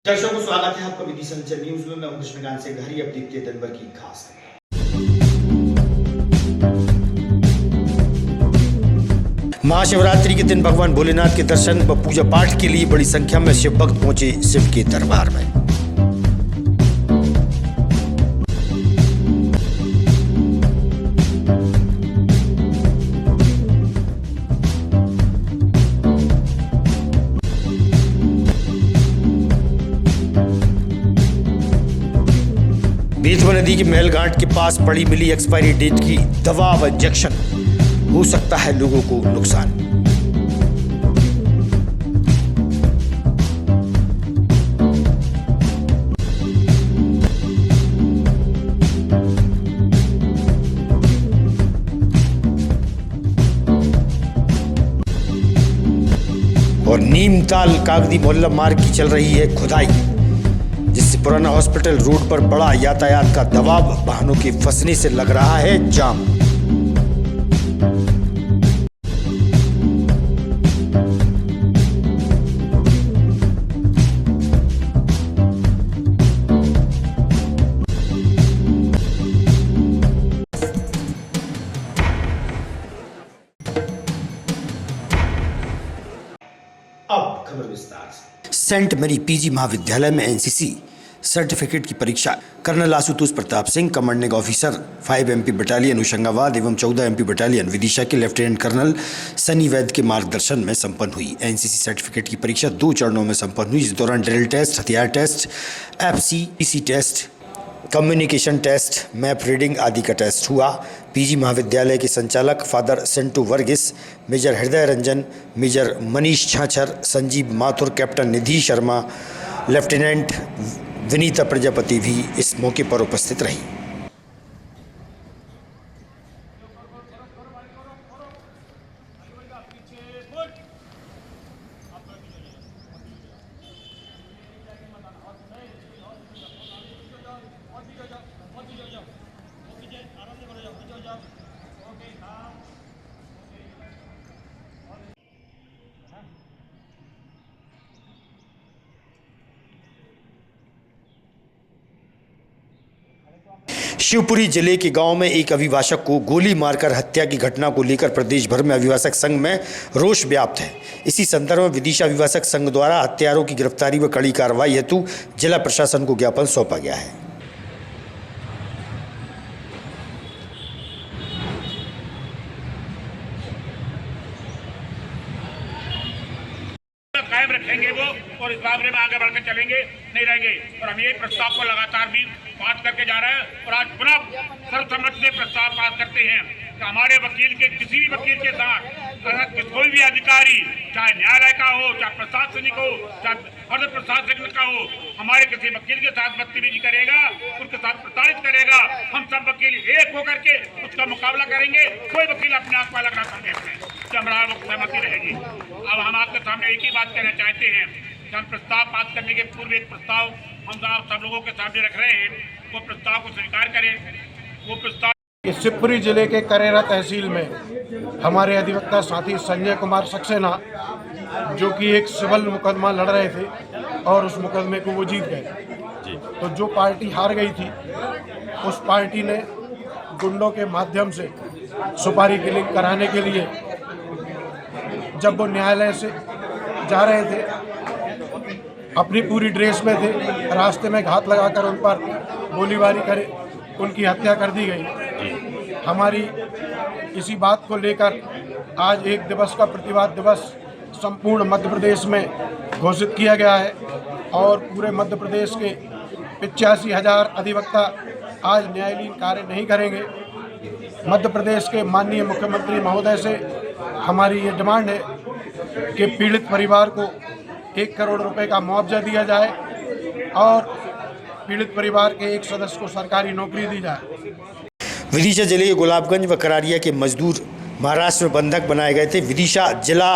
दर्शकों को स्वागत है आपका विधि संचय न्यूज में। मैं हूं कृष्णकांत सिंघारी। अब देखते हैं दिन भर की खास महाशिवरात्रि के दिन भगवान भोलेनाथ के दर्शन व पूजा पाठ के लिए बड़ी संख्या में शिव भक्त पहुंचे शिव के दरबार में। बेतवा नदी के महलघाट के पास पड़ी मिली एक्सपायरी डेट की दवा व इंजेक्शन, हो सकता है लोगों को नुकसान। और नीमताल कागदी मोहल्ला मार्ग की चल रही है खुदाई, जिससे पुराना हॉस्पिटल रोड पर बड़ा यातायात का दबाव, वाहनों के फंसने से लग रहा है जाम। अब खबर विस्तार से। सेंट मैरी पीजी महाविद्यालय में एनसीसी सर्टिफिकेट की परीक्षा colonel Ashutosh Pratap Singh, commanding officer 5 MP battalion Hoshangabad एवं 14 एमपी बटालियन विदिशा के लेफ्टिनेंट कर्नल सनी वैद के मार्गदर्शन में संपन्न हुई। एनसीसी सर्टिफिकेट की परीक्षा 2 चरणों में संपन्न हुई। इस दौरान ड्रिल टेस्ट, हथियार test, FCPC test, communication test, map reading आदि का टेस्ट हुआ। पीजी महाविद्यालय के संचालक फादर सेंटू वर्गीस, मेजर हृदय रंजन, मेजर मनीष छाछर, संजीव माथुर, कैप्टन निधि शर्मा, लेफ्टिनेंट विनीता प्रजापति भी इस मौके पर उपस्थित रही। शिवपुरी जिले के गांव में एक अभिभाषक को गोली मारकर हत्या की घटना को लेकर प्रदेश भर में अभिभाषक संघ में रोष व्याप्त है। इसी संदर्भ में विदिशा अभिभाषक संघ द्वारा हत्यारों की गिरफ्तारी व कड़ी कार्रवाई हेतु जिला प्रशासन को ज्ञापन सौंपा गया है। कायम रखेंगे वो, और इस मामले में आगे बढ़कर चलेंगे, नहीं रहेंगे। और हम ये प्रस्ताव को लगातार भी पास करके जा रहे हैं और आज पुनः सर्वसम्मति से प्रस्ताव पास करते हैं कि हमारे वकील के, किसी भी वकील के साथ अगर कोई भी अधिकारी, चाहे न्यायालय का हो, चाहे प्रशासनिक हो, चाहे अर्ध प्रशासनिक का हो, हमारे किसी वकील के साथ बदतमीजी करेगा, उसके साथ प्रताड़ित करेगा, हम सब वकील एक होकर के उसका मुकाबला करेंगे। कोई वकील अपने आप को अलग ना समझे, हमारा सहमति रहेगी। अब हम आपके सामने एक ही बात कहना चाहते हैं कि हम प्रस्ताव पास करने के पूर्व एक प्रस्ताव हम सब लोगों के सामने रख रहे हैं, वो प्रस्ताव को स्वीकार करें। वो प्रस्ताव शिवपुरी जिले के करेरा तहसील में हमारे अधिवक्ता साथी संजय कुमार सक्सेना, जो कि एक सिविल मुकदमा लड़ रहे थे और उस मुकदमे को वो जीत गए, तो जो पार्टी हार गई थी उस पार्टी ने गुंडों के माध्यम से सुपारी किलिंग कराने के लिए, जब वो न्यायालय से जा रहे थे, अपनी पूरी ड्रेस में थे, रास्ते में घात लगाकर उन पर गोलीबारी करे, उनकी हत्या कर दी गई। हमारी इसी बात को लेकर आज 1 दिवस का प्रतिवाद दिवस संपूर्ण मध्य प्रदेश में घोषित किया गया है और पूरे मध्य प्रदेश के 85,000 अधिवक्ता आज न्यायालयीन कार्य नहीं करेंगे। मध्य प्रदेश के माननीय मुख्यमंत्री महोदय से हमारी ये डिमांड है कि पीड़ित परिवार को 1 करोड़ रुपए का मुआवजा दिया जाए और पीड़ित परिवार के एक सदस्य को सरकारी नौकरी दी जाए। विदिशा जिले के गुलाबगंज व करारिया के मजदूर महाराष्ट्र में बंधक बनाए गए थे। विदिशा जिला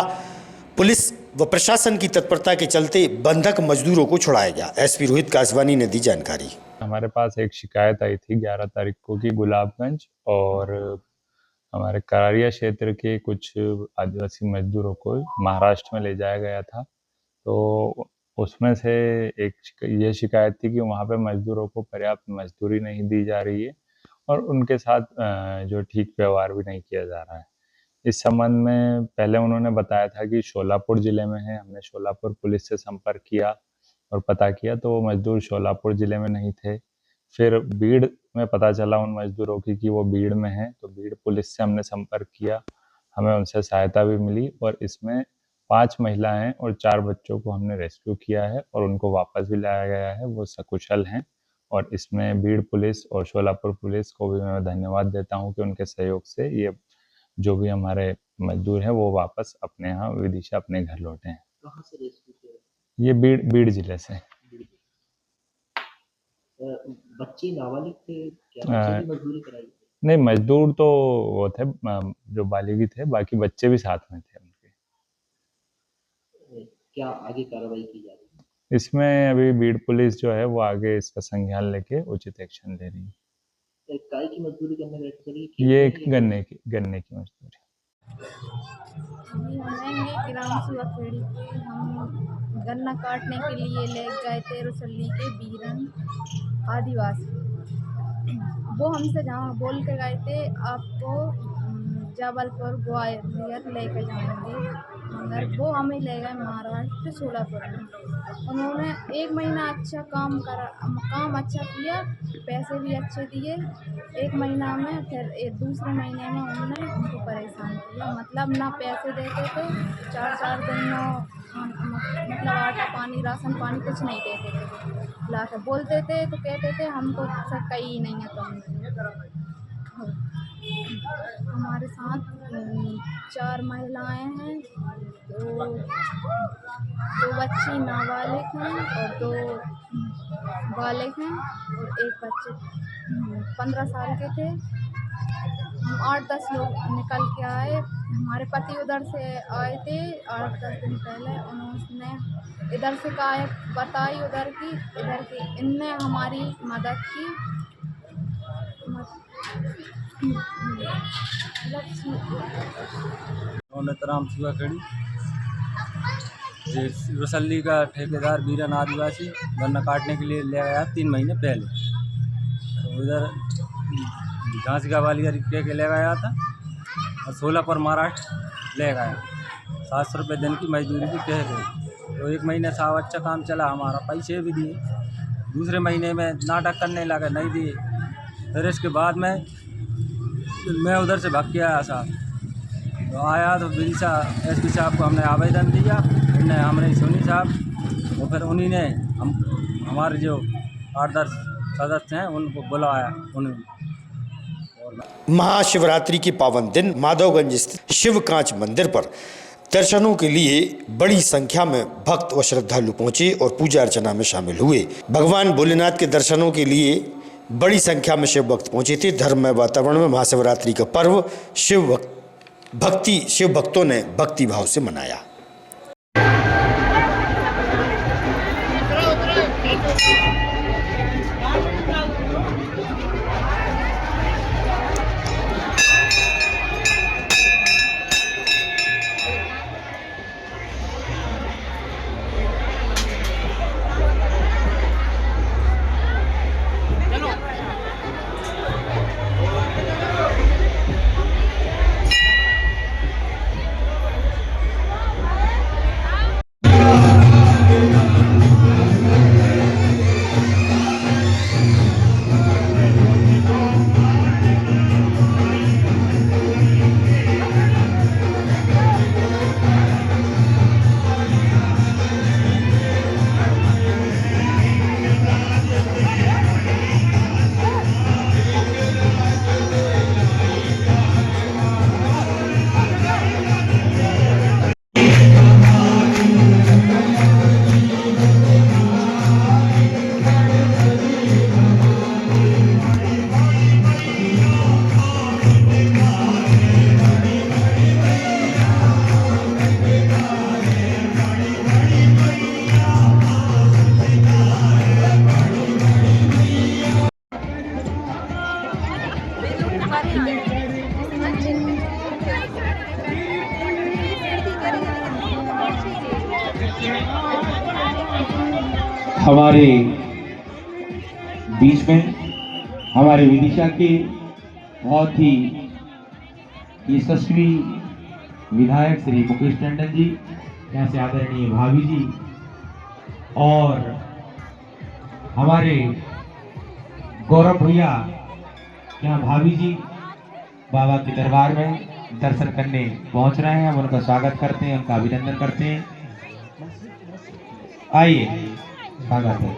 पुलिस व प्रशासन की तत्परता के चलते बंधक मजदूरों को छुड़ाया गया। एसपी रोहित कासवानी ने दी जानकारी। हमारे पास एक शिकायत आई थी 11 तारीख को कि गुलाबगंज और हमारे करारिया क्षेत्र के कुछ आदिवासी मजदूरों को महाराष्ट्र में ले जाया गया था। तो उसमें से ये शिकायत थी कि वहाँ पे मजदूरों को पर्याप्त मजदूरी नहीं दी जा रही है और उनके साथ जो ठीक व्यवहार भी नहीं किया जा रहा है। इस संबंध में पहले उन्होंने बताया था कि शोलापुर ज़िले में है। हमने शोलापुर पुलिस से संपर्क किया और पता किया तो वो मज़दूर शोलापुर ज़िले में नहीं थे। फिर बीड़ में पता चला उन मज़दूरों की कि वो बीड़ में हैं, तो बीड़ पुलिस से हमने संपर्क किया। हमें उनसे सहायता भी मिली और इसमें 5 महिलाएं और 4 बच्चों को हमने रेस्क्यू किया है और उनको वापस भी लाया गया है। वो सकुशल हैं और इसमें बीड़ पुलिस और शोलापुर पुलिस को भी मैं धन्यवाद देता हूँ कि उनके सहयोग से ये जो भी हमारे मजदूर हैं वो वापस अपने यहाँ विदिशा अपने घर लौटे हैं। कहाँ से रेस्क्यू किया? ये बीड़ जिले से। बच्चे नाबालिग थे क्या? बच्चे भी मजदूरी कराई? नहीं, मजदूर तो वो थे जो बालिगी थे, बाकी बच्चे भी साथ में थे उनके। क्या आगे कार्रवाई की जा रही है? इसमें अभी बीड़ पुलिस जो है वो आगे इसका संज्ञान लेके उचित एक्शन ले रही है। काय की मजदूरी करने गए थे? ये गन्ने की मजदूरी। हमें ग्राम सुवाखेड़ी के हम गन्ना काटने के लिए ले गए थे रुसल्ली के बीरन आदिवासी। वो हमसे जहाँ बोल के गए थे आपको जबलपुर ग्वालियर लेकर जाएंगे, मगर वो हमें ले गए महाराष्ट्र शोलापुर में। उन्होंने 1 महीना अच्छा काम अच्छा किया, पैसे भी अच्छे दिए। 1 महीना में फिर दूसरे महीने में उन्होंने हमको परेशान किया, मतलब ना पैसे देते थे, 4-4 दिन मतलब आटा पानी राशन पानी कुछ नहीं देते थे। लाकर बोलते थे तो कहते थे हमको सब कहीं नहीं है। तो हमारे साथ 4 महिलाएं हैं, 2 बच्ची नाबालिग हैं और 2 बालिग हैं और 1 बच्चे 15 साल के थे। हम 8-10 लोग निकल के आए। हमारे पति उधर से आए थे 8-10 दिन पहले। उन्होंने इधर से बताई उधर की इनने हमारी मदद की। राम सुवाखेड़ी रुसल्ली का ठेकेदार बीरन आदिवासी गन्ना काटने के लिए ले गया 3 महीने पहले। तो उधर झांसी का वाली के ले गया था और शोलापुर महाराष्ट्र ले गया। 700 रुपये दिन की मजदूरी भी कह गई। तो 1 महीने साहब अच्छा काम चला, हमारा पैसे भी दिए। दूसरे महीने में नाटक करने लगा, नहीं दिए। फिर इसके बाद में मैं उधर से भाग के आया साहब। तो आया तो विदिशा एसपी साहब को हमने आवेदन दिया, उन्होंने हमने सुनी साहब। तो फिर उन्हीं ने हमारे जो 8-10 सदस्य हैं उनको बुलाया। महाशिवरात्रि के पावन दिन माधवगंज स्थित शिव कांच मंदिर पर दर्शनों के लिए बड़ी संख्या में भक्त व श्रद्धालु पहुंचे और पूजा अर्चना में शामिल हुए। भगवान भोलेनाथ के दर्शनों के लिए बड़ी संख्या में शिव भक्त पहुंचे थे। धर्ममय वातावरण में महाशिवरात्रि का पर्व शिव भक्तों ने भक्ति भाव से मनाया। हमारे बीच में हमारे विदिशा के बहुत ही यशस्वी विधायक श्री मुकेश टंडन जी, यहाँ से आदरणीय भाभी जी और हमारे गौरव भैया यहाँ भाभी जी बाबा के दरबार में दर्शन करने पहुंच रहे हैं। हम उनका स्वागत करते हैं, उनका अभिनंदन करते हैं। आइए, स्वागत है,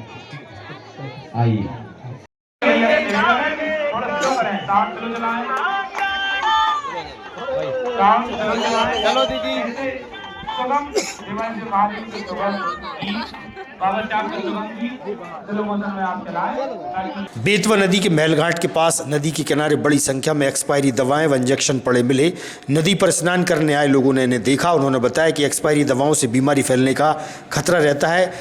आइए। चलो दीदी। बेतवा नदी के महलघाट के पास नदी के किनारे बड़ी संख्या में एक्सपायरी दवाएं व इंजेक्शन पड़े मिले। नदी पर स्नान करने आए लोगों ने इन्हें देखा। उन्होंने बताया कि एक्सपायरी दवाओं से बीमारी फैलने का खतरा रहता है।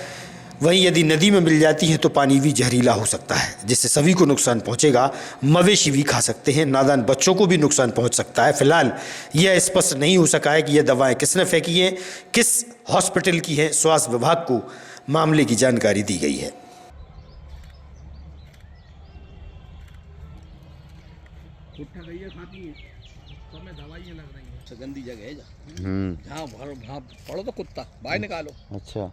वहीं यदि नदी में मिल जाती है तो पानी भी जहरीला हो सकता है, जिससे सभी को नुकसान पहुंचेगा। मवेशी भी खा सकते हैं, नादान बच्चों को भी नुकसान पहुंच सकता है। फिलहाल यह स्पष्ट नहीं हो सका है कि यह दवाएं किसने फेंकी हैं, किस हॉस्पिटल की हैं। स्वास्थ्य विभाग को मामले की जानकारी दी गई है। गंदी जगह है जहाँ वहाँ पड़ो तो कुत्ता बाहर निकालो। अच्छा,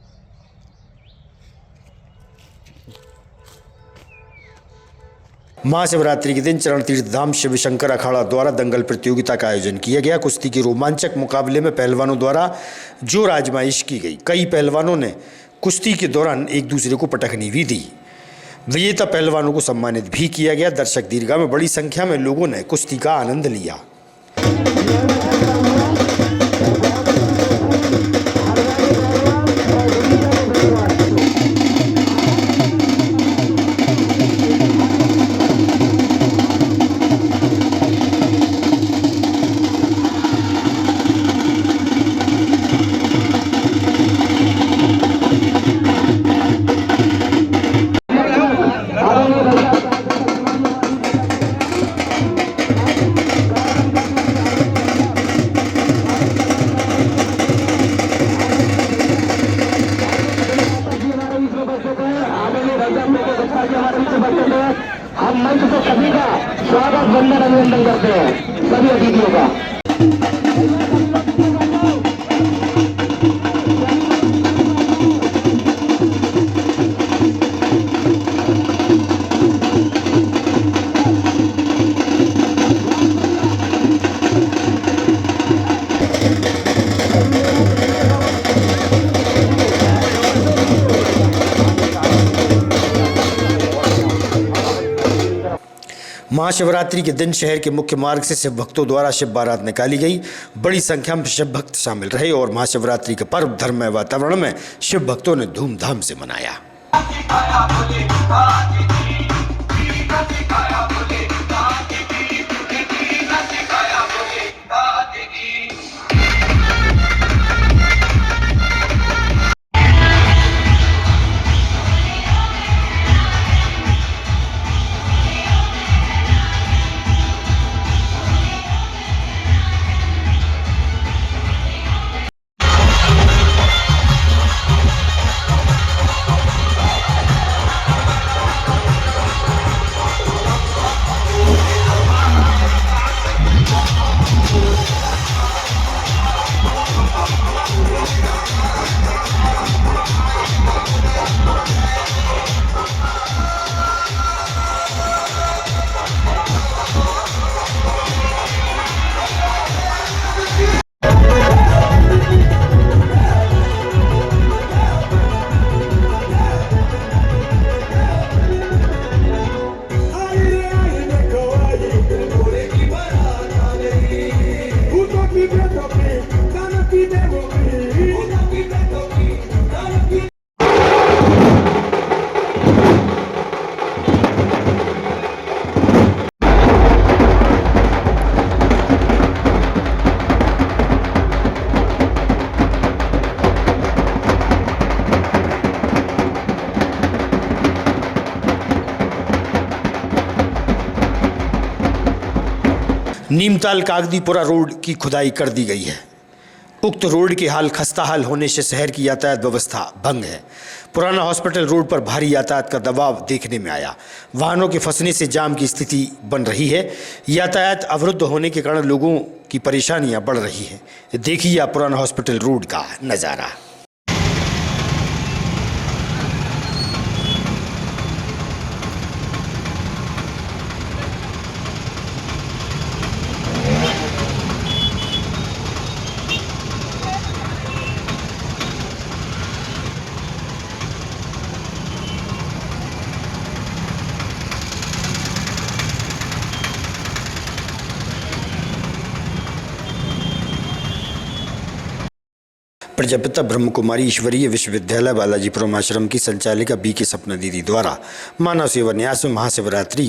महाशिवरात्रि के दिन चरण तीर्थ धाम शिव शंकर अखाड़ा द्वारा दंगल प्रतियोगिता का आयोजन किया गया। कुश्ती के रोमांचक मुकाबले में पहलवानों द्वारा जोर आजमाइश की गई। कई पहलवानों ने कुश्ती के दौरान एक दूसरे को पटखनी भी दी। विजेता पहलवानों को सम्मानित भी किया गया। दर्शक दीर्घा में बड़ी संख्या में लोगों ने कुश्ती का आनंद लिया। हम मंच से सभी का स्वागत वंदन अभिनंदन करते हैं, सभी अतिथियों का। महाशिवरात्रि के दिन शहर के मुख्य मार्ग से शिव भक्तों द्वारा शिव बारात निकाली गई। बड़ी संख्या में शिव भक्त शामिल रहे और महाशिवरात्रि के पर्व धर्ममय वातावरण में शिव भक्तों ने धूमधाम से मनाया। नीमताल कागदीपुरा रोड की खुदाई कर दी गई है। उक्त रोड के हाल खस्ताहाल होने से शहर की यातायात व्यवस्था भंग है। पुराना हॉस्पिटल रोड पर भारी यातायात का दबाव देखने में आया। वाहनों के फंसने से जाम की स्थिति बन रही है। यातायात अवरुद्ध होने के कारण लोगों की परेशानियां बढ़ रही हैं। देखिए आप पुराना हॉस्पिटल रोड का नज़ारा। प्रजापिता ब्रह्म कुमारी ईश्वरीय विश्वविद्यालय बालाजीपुरम आश्रम की संचालिका बी.के. सपना दीदी द्वारा मानव सेवा न्यास में महाशिवरात्रि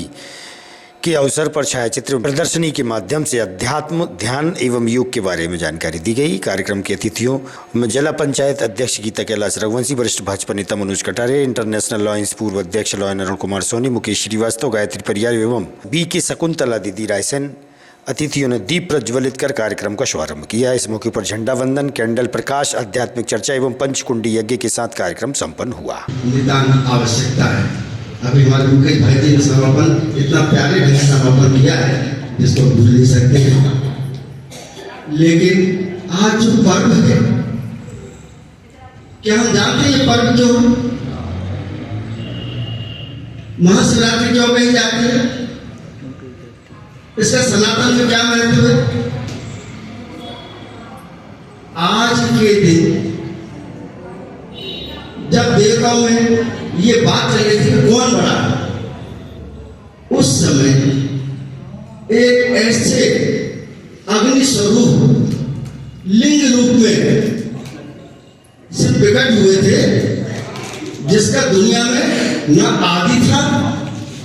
के अवसर पर छायाचित्र प्रदर्शनी के माध्यम से अध्यात्म, ध्यान एवं योग के बारे में जानकारी दी गई। कार्यक्रम के अतिथियों में जिला पंचायत अध्यक्ष गीता कैलाश रघुवंशी, वरिष्ठ भाजपा नेता मनोज कटारे, इंटरनेशनल अलॉयंस पूर्व अध्यक्ष लॉयन अरुण कुमार सोनी, मुकेश श्रीवास्तव, गायत्री परियार एवं बी.के. शकुंतला दीदी रायसेन अतिथियों ने दीप प्रज्वलित कर कार्यक्रम का शुभारंभ किया। इस मौके पर झंडा वंदन, कैंडल प्रकाश, आध्यात्मिक चर्चा एवं पंचकुंडी यज्ञ के साथ कार्यक्रम संपन्न हुआ। निदान आवश्यकता है। अभी हमारे मुकेश भाई जी ने समापन इतना प्यारे ढंग से समापन किया है जिसको भूल नहीं सकते हैं। लेकिन आज जो पर्व है, क्या हम जानते हैं ये पर्व जो महाशिवरात्रि क्यों कही जाती है? इसका सनातन में क्या महत्व है? आज के दिन जब देवताओं में ये बात चल रही थी कि कौन बड़ा है, उस समय एक ऐसे अग्नि स्वरूप लिंग रूप में से प्रकट हुए थे जिसका दुनिया में न आदि था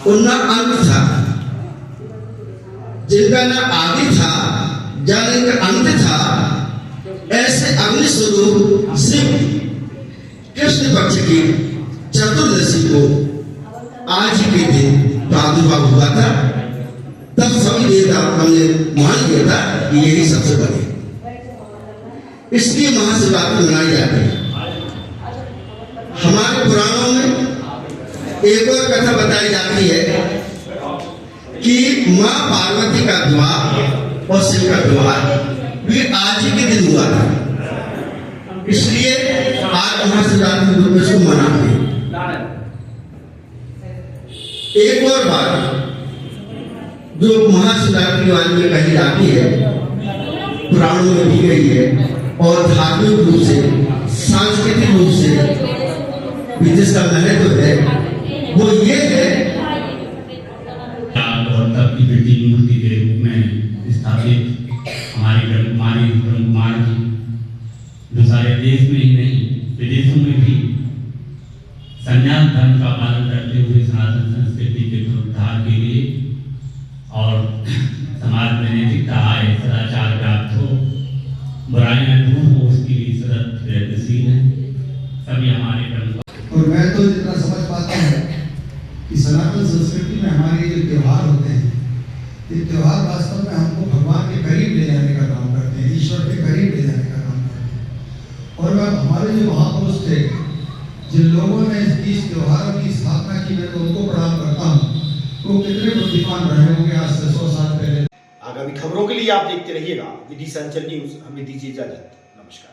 और न अंत था। जिनका न आदि था जाने का अंत था, ऐसे अग्नि स्वरूप शिव कृष्ण पक्ष की चतुर्दशी को आज के दिन प्रादुर्भाव हुआ था। तब सभी देवता हमने मान लिया था कि यही सबसे बड़े, इसलिए महाशिवरात्रि मनाई जाती है। हमारे पुराणों में एक और कथा बताई जाती है कि माँ पार्वती का विवाह और शिव का विवाह भी आज ही के दिन हुआ था, इसलिए आज महाशिवरात्रि रूप में इसको मनाते हैं। एक और बात जो महाशिवरात्रि वाली में कही जाती है, पुराणों में भी गई है और धार्मिक रूप से, सांस्कृतिक रूप से भी जिसका महत्व है वो ये है और तब की बेटी मूर्ति के रूप में स्थापित हमारी ब्रह्म कुमार जी, जो सारे देश में ही नहीं विदेशों में भी संन्यास धर्म का पालन करते हुए सनातन संस्कृति के पुनरुद्धार के लिए और समाज में नैतिकता आए, सदाचार प्राप्त हो, बुराइयां दूर हो, उसके लिए सतत प्रयत्नशील है सभी हमारे ब्रह्म। और मैं तो जितना समझ पाता हूँ कि सनातन संस्कृति में हमारे जो त्यौहार होते हैं, ये त्यौहार वास्तव में हमको भगवान के करीब ले जाने का काम करते हैं, ईश्वर के करीब ले जाने का काम करते हैं। और मैं हमारे जो महापुरुष थे, जिन लोगों ने इस त्योहारों की स्थापना की, मैं तो उनको प्रणाम करता हूँ। वो कितने बुद्धिमान रहे होंगे आज से 100 साल पहले। आगामी खबरों के लिए आप देखते रहिएगा विदिशा अंचल न्यूज। हमें दीजिए इजाजत। नमस्कार।